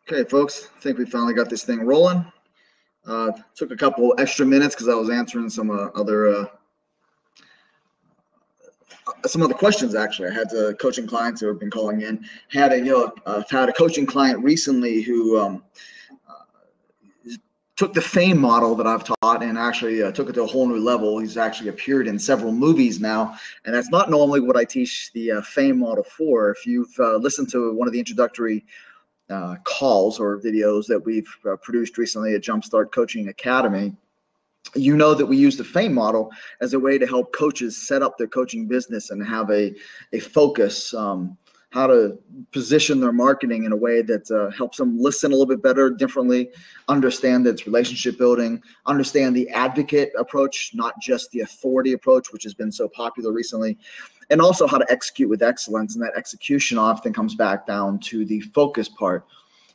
Okay, folks, I think we finally got this thing rolling. Took a couple extra minutes because I was answering some other questions. Actually, I had coaching clients who have been calling in. Had a coaching client recently who took the FAME model that I've taught and actually took it to a whole new level. He's actually appeared in several movies now, and that's not normally what I teach the FAME model for. If you've listened to one of the introductory calls or videos that we've produced recently at Jumpstart Coaching Academy, you know that we use the FAME model as a way to help coaches set up their coaching business and have a focus, how to position their marketing in a way that helps them listen a little bit better, differently, understand that it's relationship building, understand the advocate approach, not just the authority approach, which has been so popular recently, and also how to execute with excellence. And that execution often comes back down to the focus part.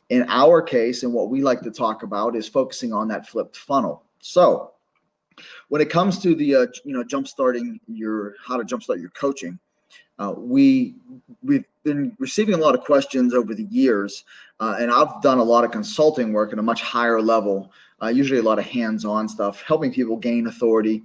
In our case, and what we like to talk about is focusing on that flipped funnel. So when it comes to the how to jumpstart your coaching, we've been receiving a lot of questions over the years, and I've done a lot of consulting work at a much higher level, usually a lot of hands-on stuff, helping people gain authority,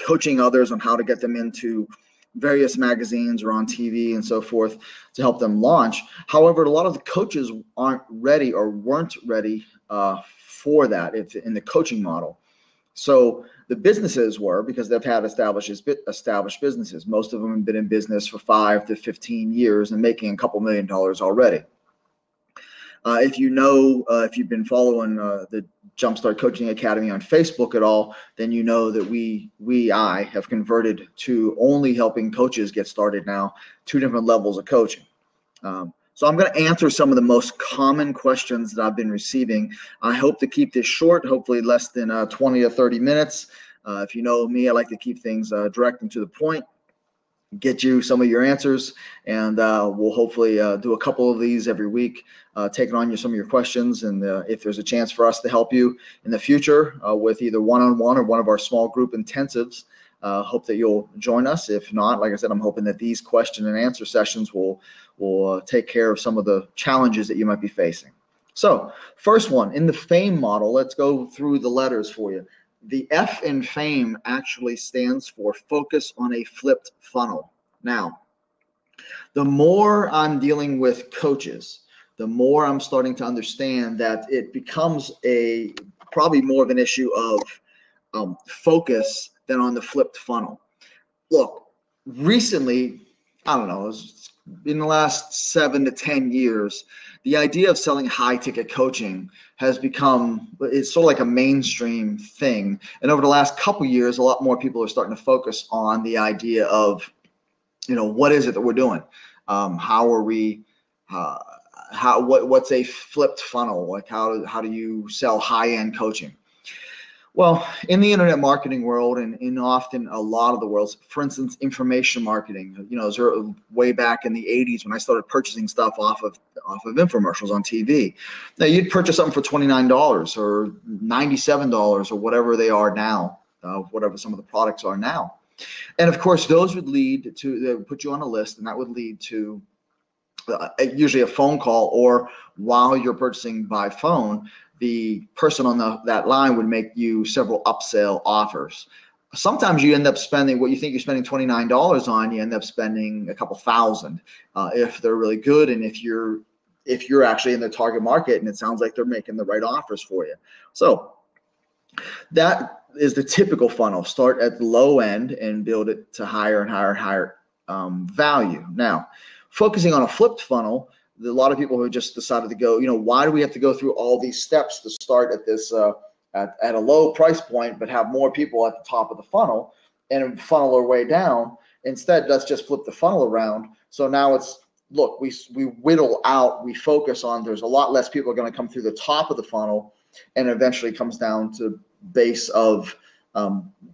coaching others on how to get them into various magazines or on TV and so forth to help them launch. However, a lot of the coaches aren't ready or weren't ready for that in the coaching model. So the businesses were, because they've had established businesses. Most of them have been in business for 5 to 15 years and making a couple $1 million already. If you've been following the Jumpstart Coaching Academy on Facebook at all, then you know that I have converted to only helping coaches get started now, 2 different levels of coaching. So I'm going to answer some of the most common questions that I've been receiving. I hope to keep this short, hopefully less than 20 or 30 minutes. If you know me, I like to keep things direct and to the point, get you some of your answers, and we'll hopefully do a couple of these every week, taking on some of your questions. And if there's a chance for us to help you in the future with either one-on-one or one of our small group intensives, hope that you'll join us. If not, like I said, I'm hoping that these question and answer sessions will take care of some of the challenges that you might be facing. So first one, in the FAME model, let's go through the letters for you. The F in FAME actually stands for focus on a flipped funnel. Now, the more I'm dealing with coaches, the more I'm starting to understand that it becomes probably more of an issue of focus than on the flipped funnel. Look, recently, I don't know, in the last 7 to 10 years, the idea of selling high ticket coaching has become, it's sort of like a mainstream thing. And over the last couple years, a lot more people are starting to focus on the idea of, what is it that we're doing? How are we, what's a flipped funnel? Like how do you sell high-end coaching? Well, in the internet marketing world, and in often a lot of the worlds, for instance, information marketing, way back in the 80s when I started purchasing stuff off of infomercials on TV. Now, you'd purchase something for $29 or $97 or whatever they are now, whatever some of the products are now. And of course, those would lead to, they would put you on a list, and that would lead to usually a phone call, or while you're purchasing by phone, the person on that line would make you several upsell offers. Sometimes you end up spending what you think you're spending $29 on, you end up spending a couple thousand if they're really good, and if you're actually in the target market and it sounds like they're making the right offers for you. So that is the typical funnel. Start at the low end and build it to higher and higher and higher value. Now, focusing on a flipped funnel, a lot of people who just decided to go, why do we have to go through all these steps to start at this at a low price point, but have more people at the top of the funnel and funnel our way down? Instead, let's just flip the funnel around. So now it's, look, we whittle out, we focus on, there's a lot less people are going to come through the top of the funnel, and eventually comes down to base of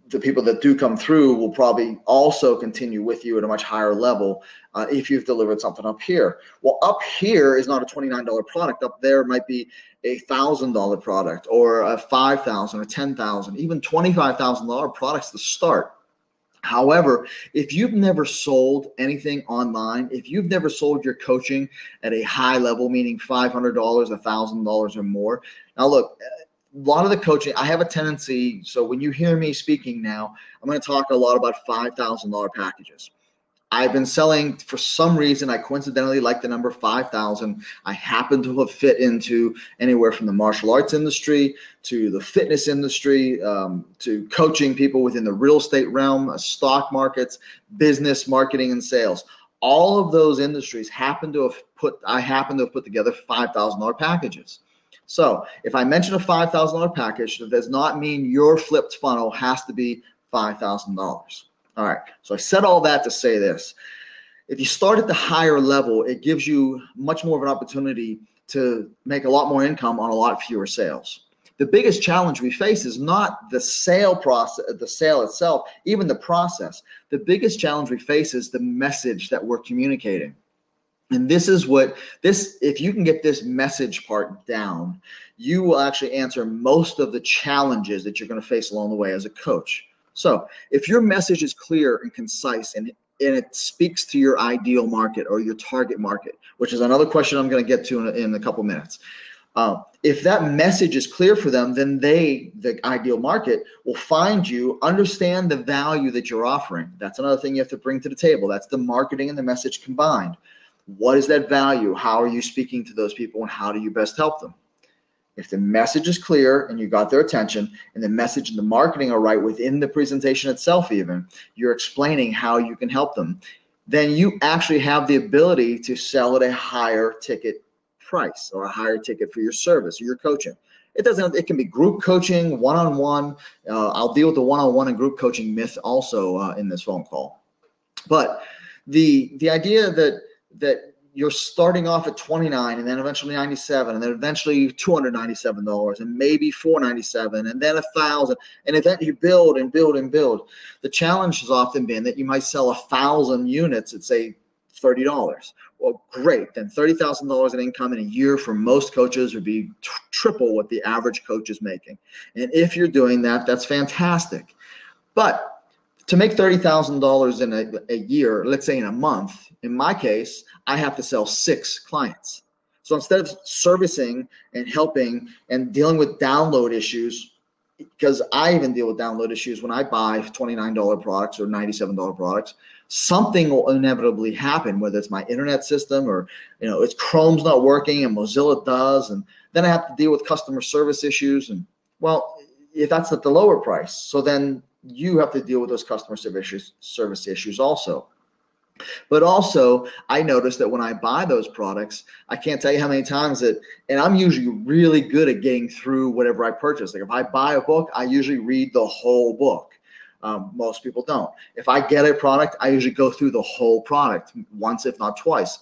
the people that do come through will probably also continue with you at a much higher level if you've delivered something up here. Well, up here is not a $29 product. Up there might be a $1,000 product, or a $5,000 or $10,000, even $25,000 products to start. However, if you've never sold anything online, if you've never sold your coaching at a high level, meaning $500, $1,000 or more. Now look, a lot of the coaching, I have a tendency, so when you hear me speaking now, I'm going to talk a lot about $5,000 packages. I've been selling, for some reason, I coincidentally like the number 5,000. I happen to have fit into anywhere from the martial arts industry to the fitness industry, to coaching people within the real estate realm, stock markets, business, marketing, and sales. All of those industries I happen to have put together $5,000 packages. So if I mention a $5,000 package, that does not mean your flipped funnel has to be $5,000. All right, so I said all that to say this. If you start at the higher level, it gives you much more of an opportunity to make a lot more income on a lot fewer sales. The biggest challenge we face is not the sale process, the sale itself, even the process. The biggest challenge we face is the message that we're communicating. And this is if you can get this message part down, you will actually answer most of the challenges that you're going to face along the way as a coach. So if your message is clear and concise and it speaks to your ideal market or your target market, which is another question I'm going to get to in a couple minutes. If that message is clear for them, then the ideal market, will find you, understand the value that you're offering. That's another thing you have to bring to the table. That's the marketing and the message combined. What is that value? How are you speaking to those people, and how do you best help them? If the message is clear and you got their attention, and the message and the marketing are right within the presentation itself, even you're explaining how you can help them, then you actually have the ability to sell at a higher ticket price or a higher ticket for your service or your coaching. It can be group coaching, one-on-one. I'll deal with the one-on-one and group coaching myth also in this phone call. But the idea that you're starting off at $29 and then eventually $97 and then eventually $297 and maybe $497 and then $1,000, and then you build and build and build. The challenge has often been that you might sell 1,000 units at, say, $30. Well, great. Then $30,000 in income in a year for most coaches would be triple what the average coach is making. And if you're doing that, that's fantastic. But to make $30,000 in a year, let's say in a month, in my case, I have to sell 6 clients. So instead of servicing and helping and dealing with download issues, because I even deal with download issues when I buy $29 products or $97 products, something will inevitably happen, whether it's my internet system or it's Chrome's not working and Mozilla does, and then I have to deal with customer service issues. And well, if that's at the lower price, so then you have to deal with those customer service issues also. But also, I noticed that when I buy those products, I can't tell you how many times and I'm usually really good at getting through whatever I purchase. Like if I buy a book, I usually read the whole book. Most people don't. If I get a product, I usually go through the whole product once, if not twice.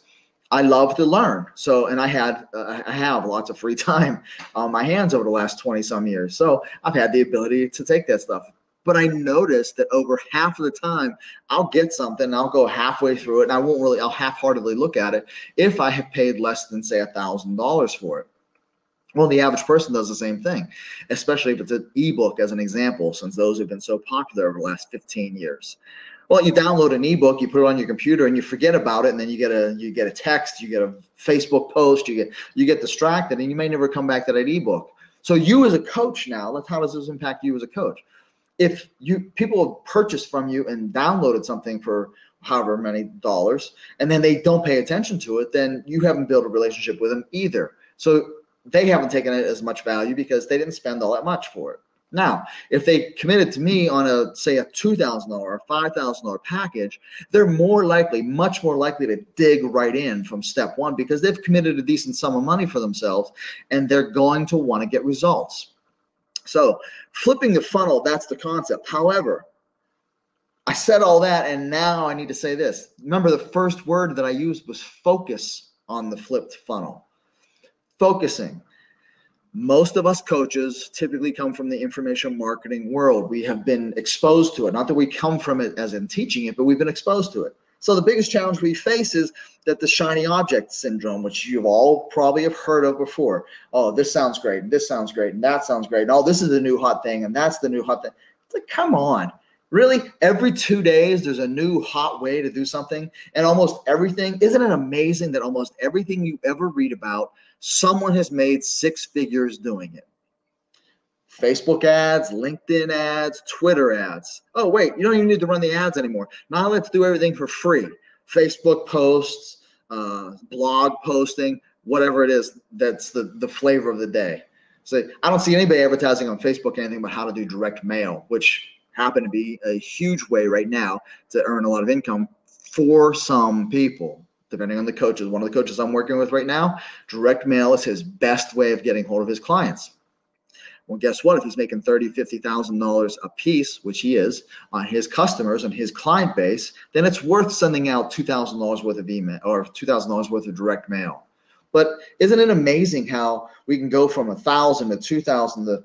I love to learn. And I have lots of free time on my hands over the last 20 some years. So I've had the ability to take that stuff. But I noticed that over half of the time, I'll get something, I'll go halfway through it, and I'll half-heartedly look at it if I have paid less than, say, $1,000 for it. Well, the average person does the same thing, especially if it's an ebook as an example, since those have been so popular over the last 15 years. Well, you download an ebook, you put it on your computer, and you forget about it, and then you get a text, you get a Facebook post, you get distracted, and you may never come back to that ebook. So you as a coach now, how does this impact you as a coach? If people have purchased from you and downloaded something for however many dollars, and then they don't pay attention to it, then you haven't built a relationship with them either. So they haven't taken it as much value because they didn't spend all that much for it. Now, if they committed to me on say a $2,000 or $5,000 package, they're much more likely to dig right in from step one because they've committed a decent sum of money for themselves, and they're going to want to get results. So flipping the funnel, that's the concept. However, I said all that, and now I need to say this. Remember, the first word that I used was focus on the flipped funnel. Focusing. Most of us coaches typically come from the information marketing world. We have been exposed to it. Not that we come from it as in teaching it, but we've been exposed to it. So the biggest challenge we face is that the shiny object syndrome, which you've all probably have heard of before. Oh, this sounds great, and this sounds great, and that sounds great, and oh, this is the new hot thing, and that's the new hot thing. It's like, come on. Really, every 2 days, there's a new hot way to do something, and almost everything. Isn't it amazing that almost everything you ever read about, someone has made six figures doing it? Facebook ads, LinkedIn ads, Twitter ads. Oh, wait, you don't even need to run the ads anymore. Now let's do everything for free. Facebook posts, blog posting, whatever it is, that's the flavor of the day. So I don't see anybody advertising on Facebook anything but how to do direct mail, which happen to be a huge way right now to earn a lot of income for some people, depending on the coaches. One of the coaches I'm working with right now, direct mail is his best way of getting hold of his clients. Well, guess what? If he's making $30,000, $50,000 a piece, which he is, on his customers and his client base, then it's worth sending out $2,000 worth of email or $2,000 worth of direct mail. But isn't it amazing how we can go from $1,000 to $2,000 to,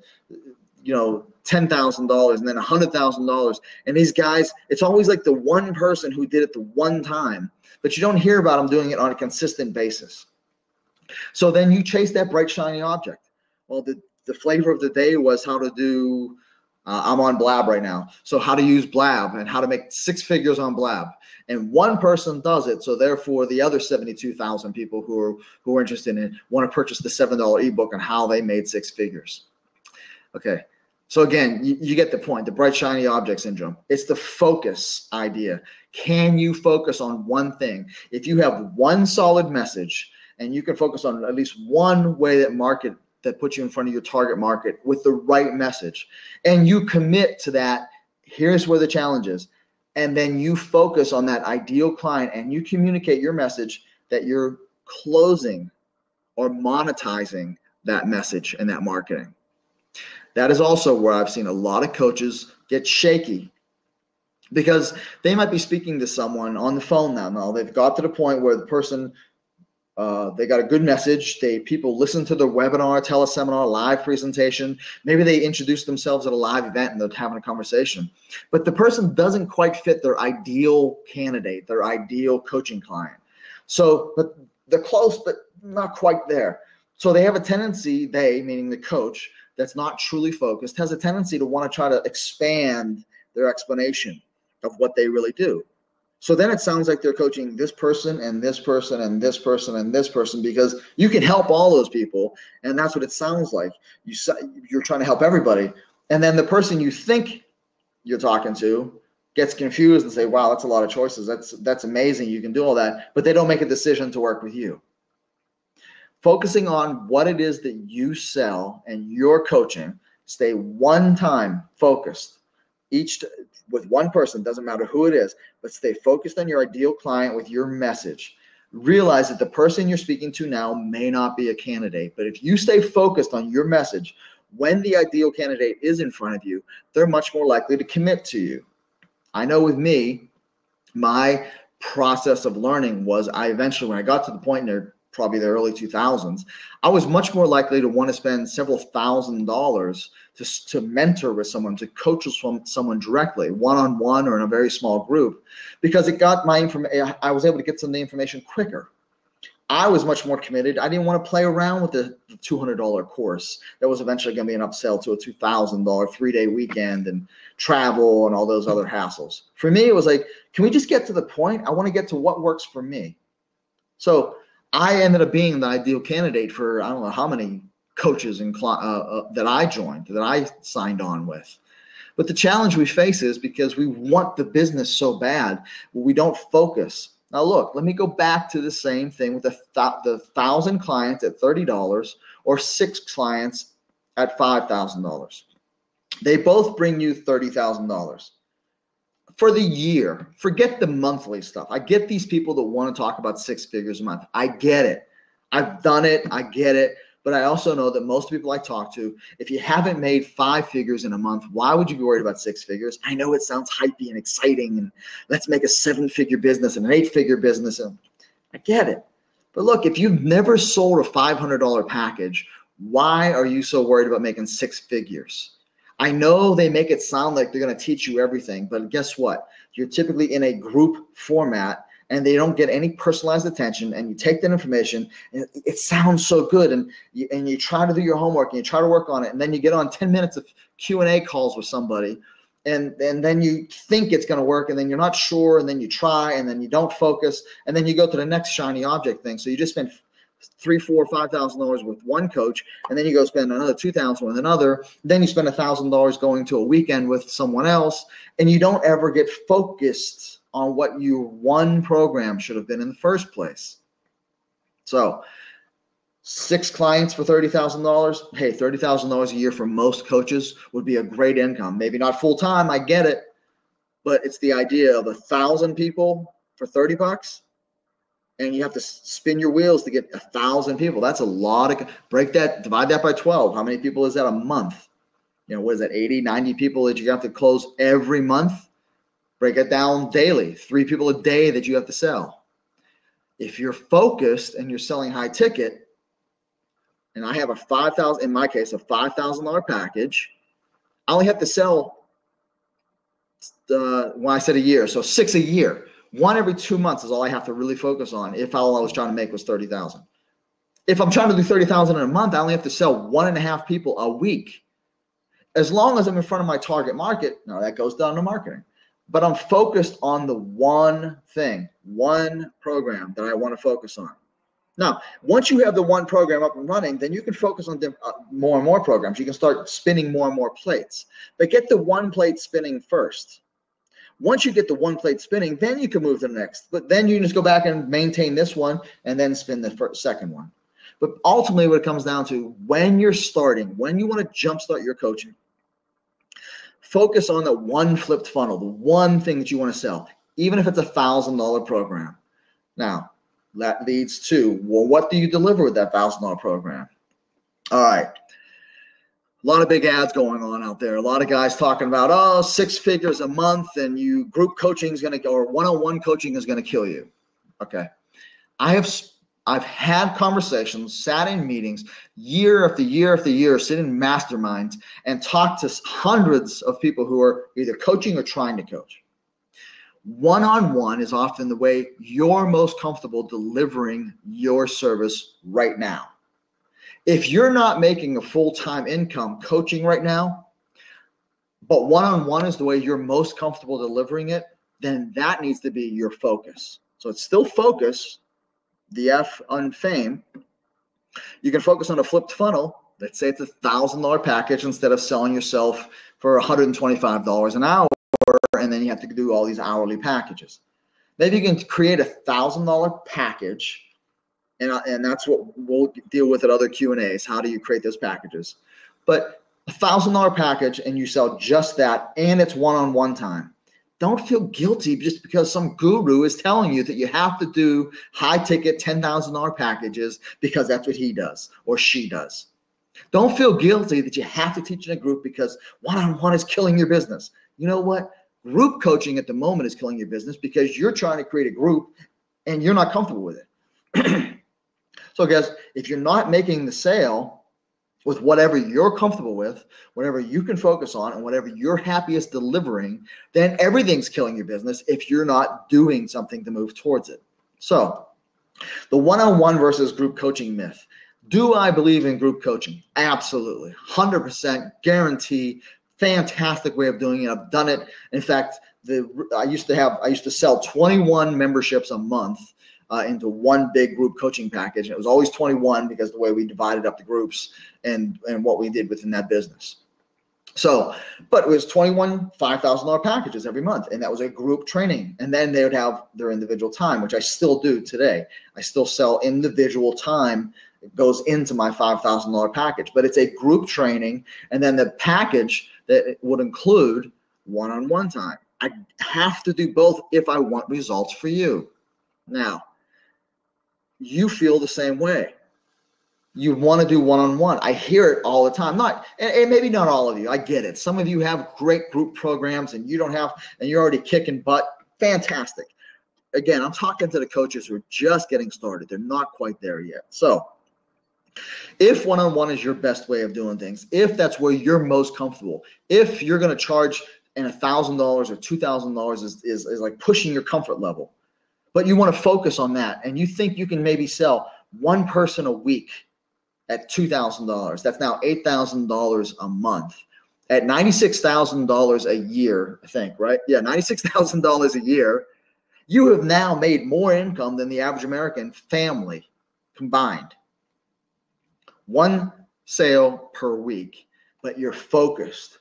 $10,000 and then $100,000? And these guys, it's always like the one person who did it the one time, but you don't hear about them doing it on a consistent basis. So then you chase that bright, shiny object. Well, the flavor of the day was how to do, I'm on Blab right now. So how to use Blab and how to make six figures on Blab. And one person does it. So therefore the other 72,000 people who are interested in it want to purchase the $7 ebook on how they made six figures. Okay. So again, you get the point, the bright, shiny object syndrome. It's the focus idea. Can you focus on one thing? If you have one solid message and you can focus on at least one way that puts you in front of your target market with the right message, and you commit to that, here's where the challenge is. And then you focus on that ideal client and you communicate your message that you're closing or monetizing that message and that marketing. That is also where I've seen a lot of coaches get shaky, because they might be speaking to someone on the phone now. They've got to the point where the person, they got a good message. People listen to their webinar, teleseminar, live presentation. Maybe they introduce themselves at a live event and they're having a conversation. But the person doesn't quite fit their ideal candidate, their ideal coaching client. So, but they're close, but not quite there. So they have a tendency, meaning the coach, that's not truly focused, has a tendency to want to try to expand their explanation of what they really do. So then it sounds like they're coaching this person and this person and this person and this person, because you can help all those people, and that's what it sounds like. You're trying to help everybody, and then the person you think you're talking to gets confused and say, wow, that's a lot of choices. That's amazing. You can do all that, but they don't make a decision to work with you. Focusing on what it is that you sell and your coaching, stay one time focused with one person, doesn't matter who it is, but stay focused on your ideal client with your message. Realize that the person you're speaking to now may not be a candidate, but if you stay focused on your message, when the ideal candidate is in front of you, they're much more likely to commit to you. I know with me, my process of learning was I eventually, when I got to the point there, probably the early 2000s, I was much more likely to want to spend several $1,000s to mentor with someone, to coach with someone directly, one-on-one or in a very small group, because it got my information. I was able to get some of the information quicker. I was much more committed. I didn't want to play around with the $200 course that was eventually going to be an upsell to a $2,000 3-day weekend and travel and all those other hassles. For me, it was like, can we just get to the point? I want to get to what works for me. So I ended up being the ideal candidate for I don't know how many coaches and that I joined, that I signed on with. But the challenge we face is because we want the business so bad, we don't focus. Now look, let me go back to the same thing with the 1,000 clients at $30 or 6 clients at $5,000. They both bring you $30,000. For the year, forget the monthly stuff. I get these people that want to talk about 6 figures a month. I get it. I've done it. I get it. But I also know that most people I talk to, if you haven't made 5 figures in a month, why would you be worried about 6 figures? I know it sounds hypey and exciting, and let's make a 7-figure business and an 8-figure business. And I get it. But look, if you've never sold a $500 package, why are you so worried about making 6 figures? I know they make it sound like they're going to teach you everything, but guess what? You're typically in a group format and they don't get any personalized attention, and you take that information and it sounds so good, and you try to do your homework and you try to work on it, and then you get on 10 minutes of Q&A calls with somebody and then you think it's going to work, and then you're not sure, and then you try, and then you don't focus, and then you go to the next shiny object thing. So you just spend $3,000, $4,000, $5,000 with one coach, and then you go spend another $2,000 with another. Then you spend $1,000 going to a weekend with someone else, and you don't ever get focused on what your one program should have been in the first place. So 6 clients for $30,000. Hey, $30,000 a year for most coaches would be a great income. Maybe not full time, I get it, but it's the idea of 1,000 people for $30, and you have to spin your wheels to get 1,000 people. That's a lot of. Divide that by 12. How many people is that a month? You know, what is that? 80, 90 people that you have to close every month. Break it down daily. 3 people a day that you have to sell. If you're focused and you're selling high ticket, and I have a $5,000, in my case, a $5,000 package, I only have to sell, when I said a year, so 6 a year. 1 every 2 months is all I have to really focus on if all I was trying to make was $30,000. If I'm trying to do $30,000 in a month, I only have to sell 1.5 people a week. As long as I'm in front of my target market, now that goes down to marketing. But I'm focused on the one thing, one program that I want to focus on. Now, once you have the one program up and running, then you can focus on more and more programs. You can start spinning more and more plates. But get the one plate spinning first. Once you get the one plate spinning, then you can move to the next. But then you can just go back and maintain this one and then spin the second one. But ultimately what it comes down to, when you're starting, when you want to jumpstart your coaching, focus on the one flipped funnel, the one thing that you want to sell, even if it's a $1,000 program. Now, that leads to, well, what do you deliver with that $1,000 program? All right. A lot of big ads going on out there. A lot of guys talking about, oh, 6 figures a month, and group coaching is going to go, or one-on-one coaching is going to kill you. Okay. I've had conversations, sat in meetings year after year after year, sit in masterminds and talk to hundreds of people who are either coaching or trying to coach. One-on-one is often the way you're most comfortable delivering your service right now. If you're not making a full-time income coaching right now, but one-on-one is the way you're most comfortable delivering it, then that needs to be your focus. So it's still focus, the F on fame. You can focus on a flipped funnel. Let's say it's a $1,000 package instead of selling yourself for $125 an hour, and then you have to do all these hourly packages. Maybe you can create a $1,000 package, and that's what we'll deal with at other Q&As. How do you create those packages? But a $1,000 package, and you sell just that, and it's one-on-one time. Don't feel guilty just because some guru is telling you that you have to do high-ticket $10,000 packages because that's what he does or she does. Don't feel guilty that you have to teach in a group because one-on-one is killing your business. You know what? Group coaching at the moment is killing your business because you're trying to create a group and you're not comfortable with it. So guys, if you're not making the sale with whatever you're comfortable with, whatever you can focus on, and whatever you're happiest delivering, then everything's killing your business if you're not doing something to move towards it. So the one-on-one versus group coaching myth. Do I believe in group coaching? Absolutely. 100% guarantee. Fantastic way of doing it. I've done it. In fact, I used to sell 21 memberships a month into one big group coaching package. It was always 21 because the way we divided up the groups and what we did within that business. So, but it was 21 $5,000 packages every month, and that was a group training. And then they would have their individual time, which I still do today. I still sell individual time. It goes into my $5,000 package, but it's a group training, and then the package that would include one-on-one time. I have to do both if I want results for you. Now, you feel the same way. You want to do one-on-one. I hear it all the time. And maybe not all of you. I get it. Some of you have great group programs and you don't have, and you're already kicking butt. Fantastic. Again, I'm talking to the coaches who are just getting started. They're not quite there yet. So if one-on-one is your best way of doing things, if that's where you're most comfortable, if you're going to charge and $1,000 or $2,000 is like pushing your comfort level, but you want to focus on that and you think you can maybe sell one person a week at $2,000, that's now $8,000 a month. at $96,000 a year, I think, right? Yeah, $96,000 a year, you have now made more income than the average American family combined. One sale per week, but you're focused.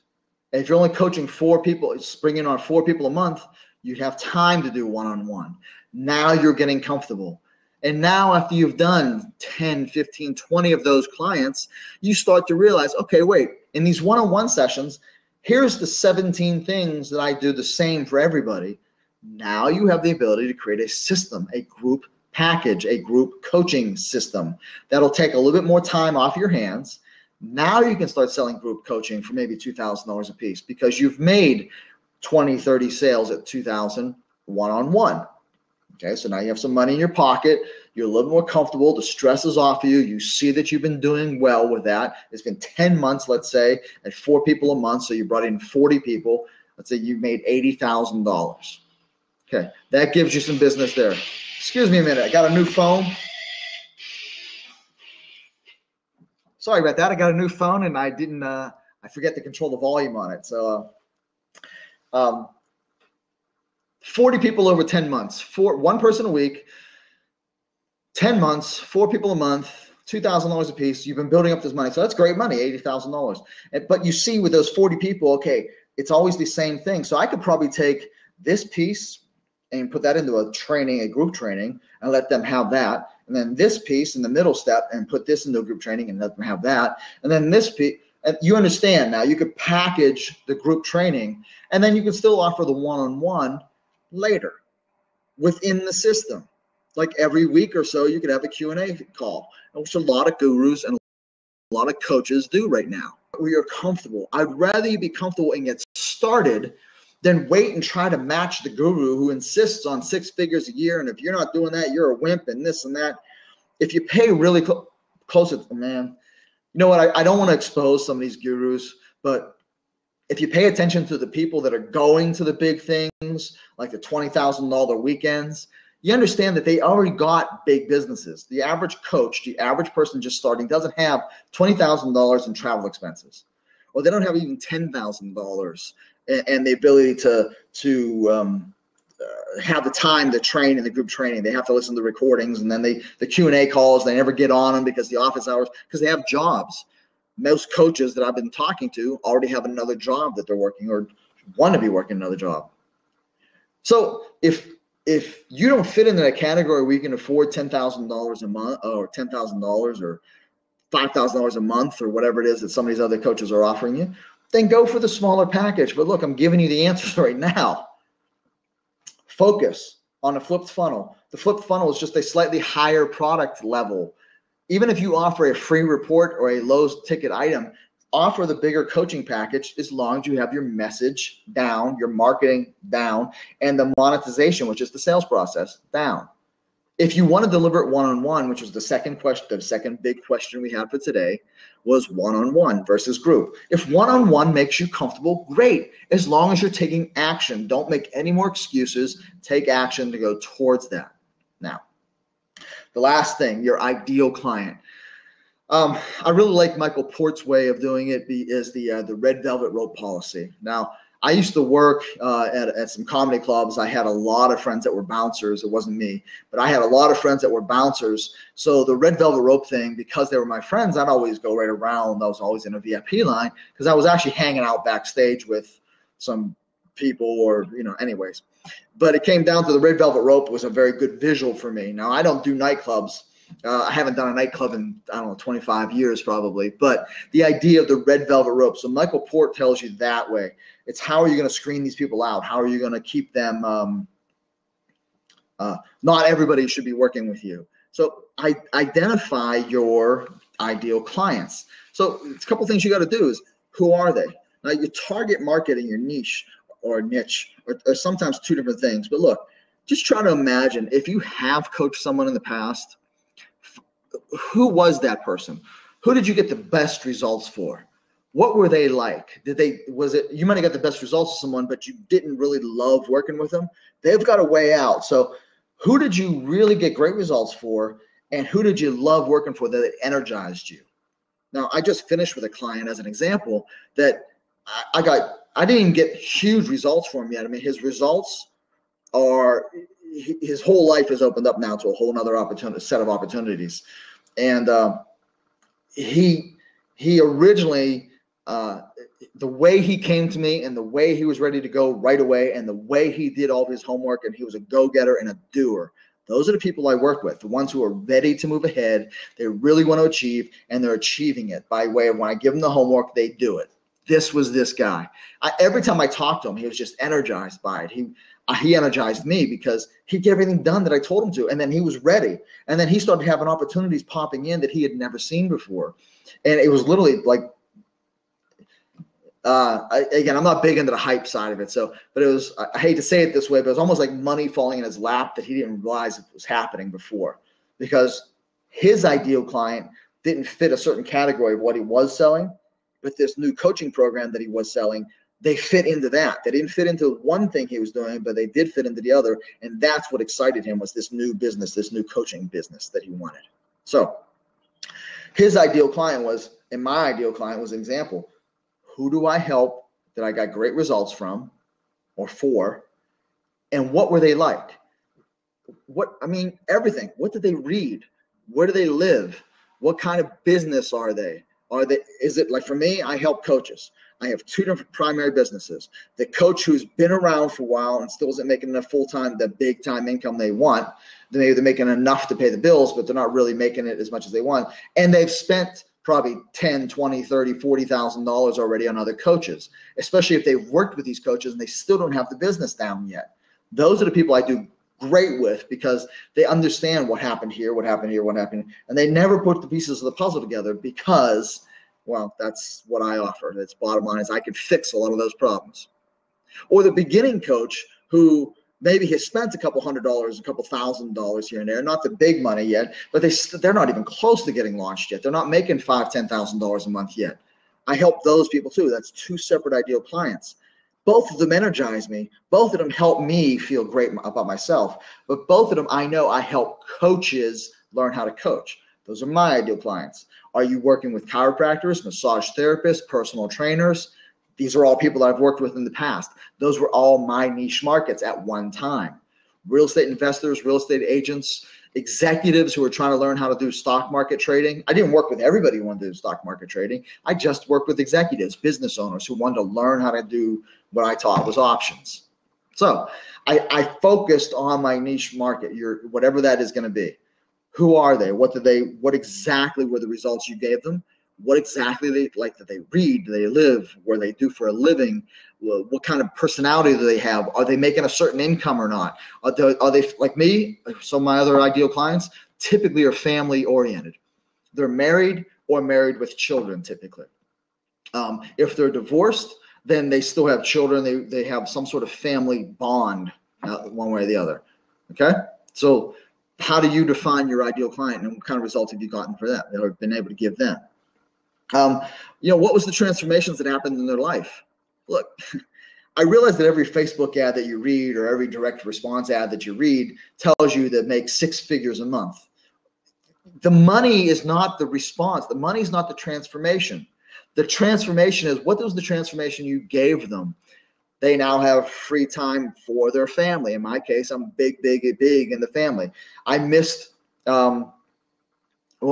And if you're only coaching 4 people, it's bringing on 4 people a month, you'd have time to do one-on-one. Now you're getting comfortable. And now after you've done 10, 15, 20 of those clients, you start to realize, okay, wait, in these one-on-one sessions, here's the 17 things that I do the same for everybody. Now you have the ability to create a system, a group package, a group coaching system that'll take a little bit more time off your hands. Now you can start selling group coaching for maybe $2,000 a piece because you've made 20, 30 sales at $2,000 one-on-one. Okay, so now you have some money in your pocket. You're a little more comfortable. The stress is off of you. You see that you've been doing well with that. It's been 10 months, let's say, at 4 people a month. So you brought in 40 people. Let's say you made $80,000. Okay, that gives you some business there. Excuse me a minute. I got a new phone. Sorry about that. I got a new phone and I didn't. I forget to control the volume on it. So 40 people over 10 months, 1 person a week, 10 months, 4 people a month, $2,000 a piece. You've been building up this money. So that's great money, $80,000. But you see with those 40 people, okay, it's always the same thing. So I could probably take this piece and put that into a training, a group training, and let them have that. And then this piece in the middle step and put this into a group training and let them have that. And then this piece, and you understand now, you could package the group training and then you can still offer the one-on-one later within the system. Like every week or so, you could have a Q&A call, which a lot of gurus and a lot of coaches do right now. We are comfortable. I'd rather you be comfortable and get started than wait and try to match the guru who insists on 6 figures a year. And if you're not doing that, you're a wimp and this and that. If you pay really close to, man, you know what? I don't want to expose some of these gurus, but if you pay attention to the people that are going to the big things, like the $20,000 weekends, you understand that they already got big businesses. The average coach, the average person just starting doesn't have $20,000 in travel expenses, or they don't have even $10,000 and the ability to have the time to train in the group training. They have to listen to recordings, and then the Q&A calls, they never get on them because the office hours, because they have jobs. Most coaches that I've been talking to already have another job that they're working or want to be working another job. So if you don't fit into that category where you can afford $10,000 a month or $10,000 or $5,000 a month or whatever it is that some of these other coaches are offering you, then go for the smaller package. But look, I'm giving you the answers right now. Focus on a flipped funnel. The flipped funnel is just a slightly higher product level. Even if you offer a free report or a low ticket item, offer the bigger coaching package as long as you have your message down, your marketing down, and the monetization, which is the sales process, down. If you want to deliver it one-on-one, which was the second question, the second big question we had for today, was one-on-one versus group. If one-on-one makes you comfortable, great. As long as you're taking action, don't make any more excuses. Take action to go towards that. Now, the last thing, your ideal client. I really like Michael Port's way of doing it is the red velvet rope policy. Now, I used to work at some comedy clubs. I had a lot of friends that were bouncers. It wasn't me, but I had a lot of friends that were bouncers. So the red velvet rope thing, because they were my friends, I'd always go right around. I was always in a VIP line because I was actually hanging out backstage with some people or, anyways. But it came down to the red velvet rope was a very good visual for me. Now, I don't do nightclubs. I haven't done a nightclub in, 25 years probably. But the idea of the red velvet rope. So Michael Port tells you that way. It's how are you going to screen these people out? How are you going to keep them? Not everybody should be working with you. So identify your ideal clients. So it's a couple things you got to do is who are they? Now your target market and your niche are sometimes two different things. But look, just try to imagine if you have coached someone in the past, who was that person? Who did you get the best results for? What were they like? You might have got the best results of someone, but you didn't really love working with them. They've got a way out. So who did you really get great results for? And who did you love working for that energized you? Now, I just finished with a client as an example that I didn't even get huge results from him yet. I mean, his results are, his whole life has opened up now to a whole other set of opportunities. And he originally, the way he came to me and the way he was ready to go right away and the way he did all of his homework, and he was a go-getter and a doer. Those are the people I work with, the ones who are ready to move ahead. They really want to achieve, and they're achieving it by way of when I give them the homework, they do it. This was this guy. Every time I talked to him, he was just energized by it. He energized me because he'd get everything done that I told him to, and then he was ready. And then he started having opportunities popping in that he had never seen before. And it was literally like, again, I'm not big into the hype side of it. So, but it was, I hate to say it this way, but it was almost like money falling in his lap that he didn't realize it was happening before, because his ideal client didn't fit a certain category of what he was selling. But this new coaching program that he was selling, they fit into that. They didn't fit into one thing he was doing, but they did fit into the other. And that's what excited him, was this new business, this new coaching business that he wanted. So his ideal client was, and my ideal client was an example. Who do I help that I got great results from or for? And what were they like? Everything. What did they read? Where do they live? What kind of business are they? Is it like, for me, I help coaches. I have two different primary businesses. The coach who's been around for a while and still isn't making enough full-time, the big-time income they want. Maybe they're making enough to pay the bills, but they're not really making it as much as they want. And they've spent probably $10, $20, $30, $40,000 already on other coaches, especially if they've worked with these coaches and they still don't have the business down yet. Those are the people I do great with, because they understand what happened here, what happened here, what happened, and they never put the pieces of the puzzle together, because, well, that's what I offer. That's bottom line, is I can fix a lot of those problems. Or the beginning coach who maybe has spent a couple $100s, a couple $1,000s here and there, not the big money yet, but they're not even close to getting launched yet. They're not making $5,000, $10,000 a month yet. I help those people too. That's two separate ideal clients. Both of them energize me. Both of them help me feel great about myself. But both of them, I know I help coaches learn how to coach. Those are my ideal clients. Are you working with chiropractors, massage therapists, personal trainers? These are all people that I've worked with in the past. Those were all my niche markets at one time. Real estate investors, real estate agents, executives who are trying to learn how to do stock market trading. I didn't work with everybody who wanted to do stock market trading. I just worked with executives, business owners who wanted to learn how to do what I taught was options. So I focused on my niche market, whatever that is going to be. Who are they? What exactly were the results you gave them? What exactly did they read? Do they live? What do they do for a living? What kind of personality do they have? Are they making a certain income or not? Are they like me? Some of my other ideal clients typically are family oriented. They're married or married with children typically. If they're divorced, then they still have children. They have some sort of family bond one way or the other. Okay? So how do you define your ideal client, and what kind of results have you gotten for them or been able to give them? What was the transformations that happened in their life? Look, I realize that every Facebook ad that you read or every direct response ad that you read tells you that make 6 figures a month. The money is not the response. The money is not the transformation. The transformation is, what was the transformation you gave them? They now have free time for their family. In my case, I'm big in the family. I missed, when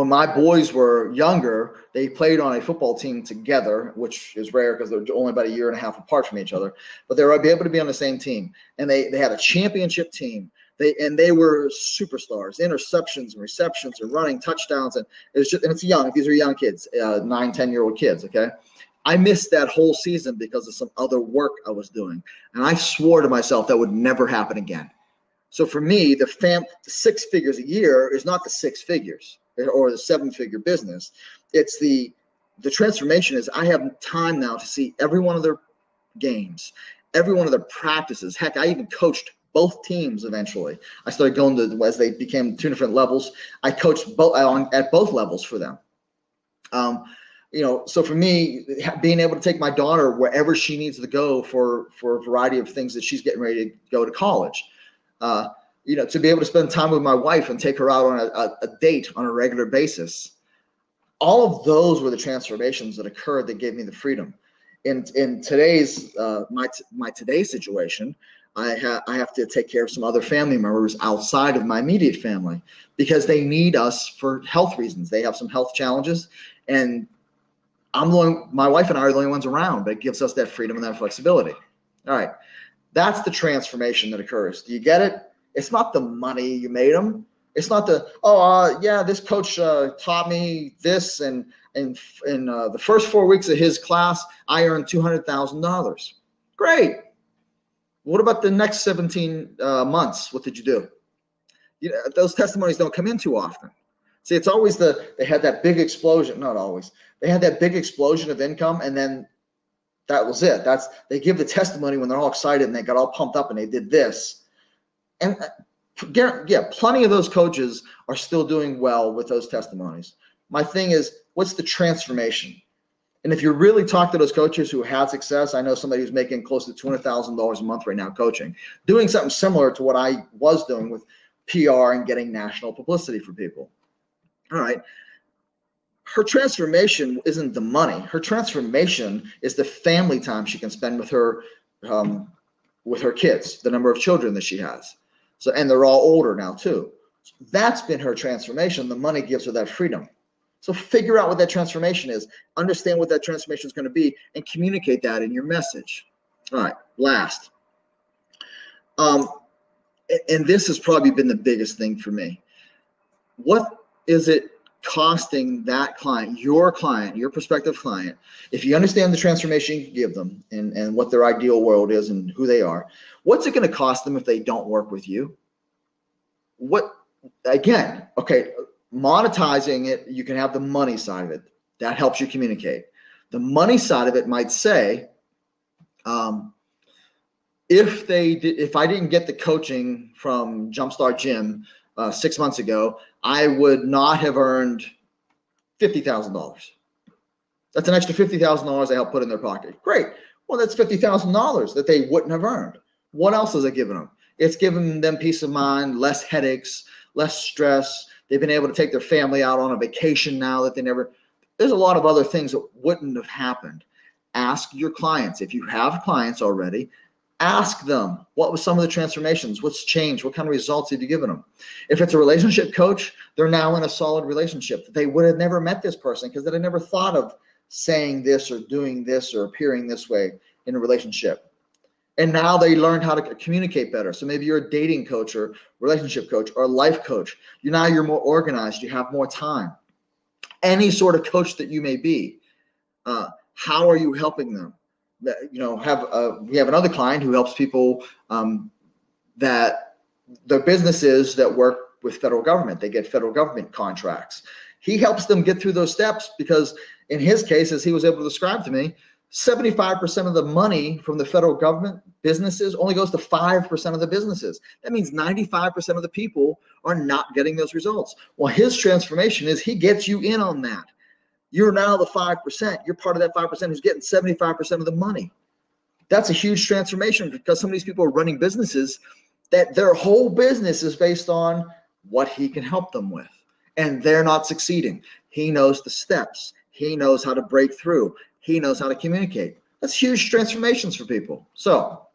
my boys were younger, they played on a football team together, which is rare because they're only about a year and a half apart from each other. But they were able to be on the same team, and they had a championship team. They were superstars, interceptions and receptions and running touchdowns, and these are young kids, 9, 10-year-old kids. Okay, I missed that whole season because of some other work I was doing, and I swore to myself that would never happen again. So for me, the 6 figures a year is not the 6 figures or the 7-figure business. It's the transformation is I have time now to see every one of their games, every one of their practices. Heck, I even coached both teams eventually. I started going to, as they became 2 different levels, I coached at both levels for them. So for me, being able to take my daughter wherever she needs to go for a variety of things that she's getting ready to go to college, to be able to spend time with my wife and take her out on a date on a regular basis. All of those were the transformations that occurred that gave me the freedom. in today's my today's situation, I have to take care of some other family members outside of my immediate family because they need us for health reasons. They have some health challenges, and my wife and I are the only ones around, but it gives us that freedom and that flexibility. All right, that's the transformation that occurs. Do you get it? It's not the money you made them. It's not yeah, this coach taught me this, and in the first 4 weeks of his class, I earned $200,000. Great. What about the next 17 months? What did you do? Those testimonies don't come in too often. See, it's always they had that big explosion. Not always. They had that big explosion of income, and then that was it. They give the testimony when they're all excited and they got all pumped up and they did this. And yeah, plenty of those coaches are still doing well with those testimonies. My thing is, what's the transformation? And if you really talk to those coaches who had success, I know somebody who's making close to $200,000 a month right now coaching, doing something similar to what I was doing with PR and getting national publicity for people. All right. Her transformation isn't the money. Her transformation is the family time she can spend with her kids, the number of children that she has. So, and they're all older now too. So that's been her transformation. The money gives her that freedom. So figure out what that transformation is, understand what that transformation is going to be, and communicate that in your message. All right, last. And this has probably been the biggest thing for me. What is it costing that client, your prospective client, if you understand the transformation you give them and what their ideal world is and who they are, what's it going to cost them if they don't work with you? Again, okay, monetizing it, you can have the money side of it. That helps you communicate. The money side of it might say, if I didn't get the coaching from Jumpstart Gym 6 months ago, I would not have earned $50,000. That's an extra $50,000 I helped put in their pocket. Great. Well, that's $50,000 that they wouldn't have earned. What else is it giving them? It's giving them peace of mind, less headaches, less stress. They've been able to take their family out on a vacation now that they never. There's a lot of other things that wouldn't have happened. Ask your clients. If you have clients already, ask them, what was some of the transformations? What's changed? What kind of results have you given them? If it's a relationship coach, they're now in a solid relationship. They would have never met this person because they had never thought of saying this or doing this or appearing this way in a relationship. And now they learned how to communicate better. So maybe you're a dating coach or relationship coach or a life coach. You're more organized. You have more time. Any sort of coach that you may be, how are you helping them? We have another client who helps people that their businesses that work with federal government. They get federal government contracts. He helps them get through those steps because in his case, as he was able to describe to me, 75% of the money from the federal government businesses only goes to 5% of the businesses. That means 95% of the people are not getting those results. Well, his transformation is he gets you in on that. You're now the 5%. You're part of that 5% who's getting 75% of the money. That's a huge transformation because some of these people are running businesses that their whole business is based on what he can help them with. And they're not succeeding. He knows the steps. He knows how to break through. He knows how to communicate. That's huge transformations for people. So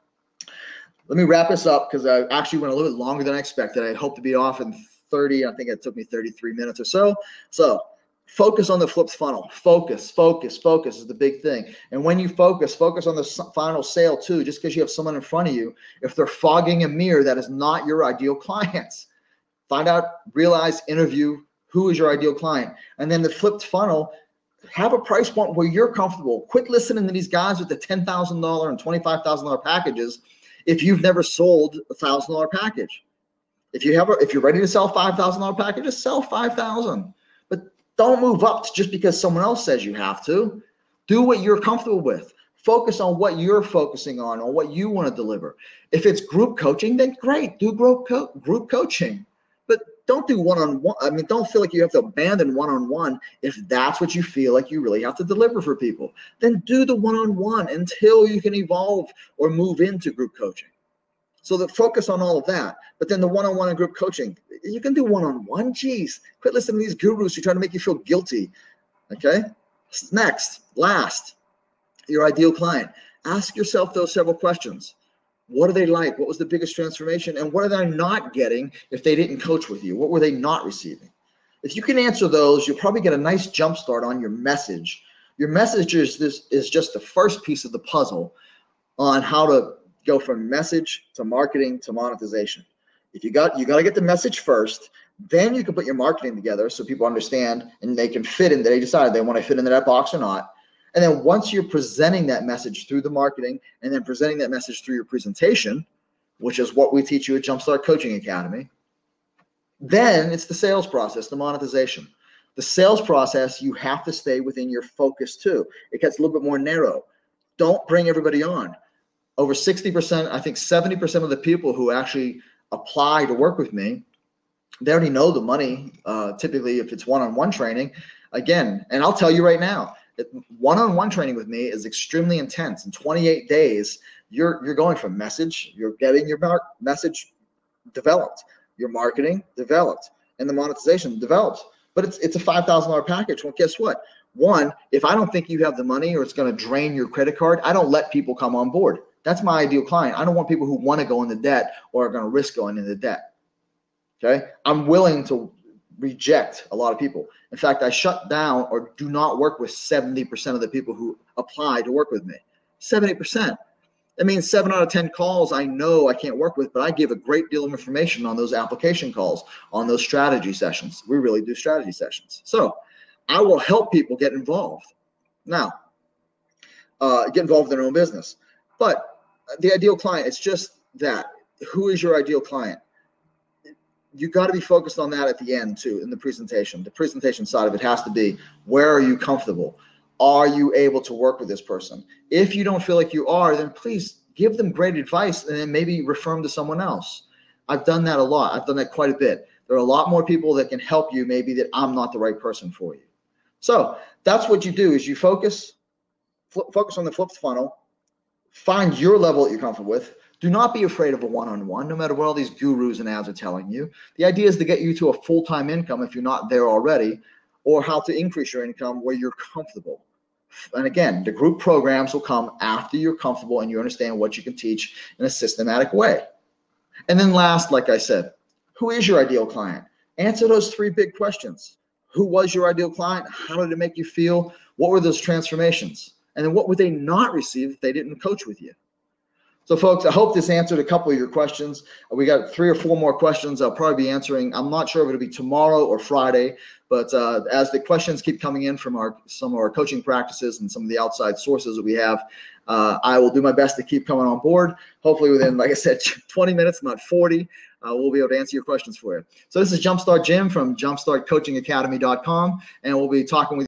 let me wrap this up because I actually went a little bit longer than I expected. I hoped to be off in 30. I think it took me 33 minutes or so. So focus on the flipped funnel. Focus is the big thing. And when you focus on the final sale too. Just because you have someone in front of you, if they're fogging a mirror, that is not your ideal clients. Find out, realize, interview who is your ideal client. And then the flipped funnel, have a price point where you're comfortable. Quit listening to these guys with the $10,000 and $25,000 packages if you've never sold a $1,000 package. If you're ready to sell $5,000 packages, sell $5,000. But don't move up just because someone else says you have to. Do what you're comfortable with. Focus on what you're focusing on what you want to deliver. If it's group coaching, then great, do group coaching. But don't do one-on-one. I mean, don't feel like you have to abandon one-on-one if that's what you feel like you really have to deliver for people. Then do the one-on-one until you can evolve or move into group coaching. So the focus on all of that. But then the one-on-one and group coaching, you can do one-on-one. Geez, quit listening to these gurus who try to make you feel guilty. Okay? Next, last. Your ideal client. Ask yourself those several questions. What are they like? What was the biggest transformation? And what are they not getting if they didn't coach with you? What were they not receiving? If you can answer those, you'll probably get a nice jump start on your message. Your message is just the first piece of the puzzle on how to go from message to marketing to monetization. If you got to get the message first, then you can put your marketing together so people understand and they can fit in. They decide they want to fit into that box or not. And then once you're presenting that message through the marketing and then presenting that message through your presentation, which is what we teach you at Jumpstart Coaching Academy, then it's the sales process, the monetization. The sales process, you have to stay within your focus too. It gets a little bit more narrow. Don't bring everybody on. Over 60%, I think 70% of the people who actually apply to work with me, they already know the money. Typically, if it's one-on-one training, again, and I'll tell you right now, one-on-one training with me is extremely intense. In 28 days, you're going from message, you're getting your message developed, your marketing developed, and the monetization developed. But it's a $5,000 package. Well, guess what? One, if I don't think you have the money or it's going to drain your credit card, I don't let people come on board. That's my ideal client. I don't want people who want to go into debt or are going to risk going into debt. Okay? I'm willing to reject a lot of people. In fact, I shut down or do not work with 70% of the people who apply to work with me. 70%. That means 7 out of 10 calls I know I can't work with, but I give a great deal of information on those application calls, on those strategy sessions. We really do strategy sessions. So I will help people get involved. Now, get involved in their own business. But the ideal client, it's just that. Who is your ideal client? You got to be focused on that at the end too, in the presentation. The presentation side of it has to be, where are you comfortable? Are you able to work with this person? If you don't feel like you are, then please give them great advice and then maybe refer them to someone else. I've done that a lot. I've done that quite a bit. There are a lot more people that can help you, maybe that I'm not the right person for you. So that's what you do, is you focus on the flipped funnel, find your level that you're comfortable with. Do not be afraid of a one-on-one, no matter what all these gurus and ads are telling you. The idea is to get you to a full-time income if you're not there already, or how to increase your income where you're comfortable. And again, the group programs will come after you're comfortable and you understand what you can teach in a systematic way. And then last, like I said, who is your ideal client? Answer those 3 big questions. Who was your ideal client? How did it make you feel? What were those transformations? And then what would they not receive if they didn't coach with you? So folks, I hope this answered a couple of your questions. We got 3 or 4 more questions I'll probably be answering. I'm not sure if it'll be tomorrow or Friday, but as the questions keep coming in from some of our coaching practices and some of the outside sources that we have, I will do my best to keep coming on board. Hopefully within, like I said, 20 minutes, not 40, we'll be able to answer your questions for you. So this is Jumpstart Jim from jumpstartcoachingacademy.com, and we'll be talking with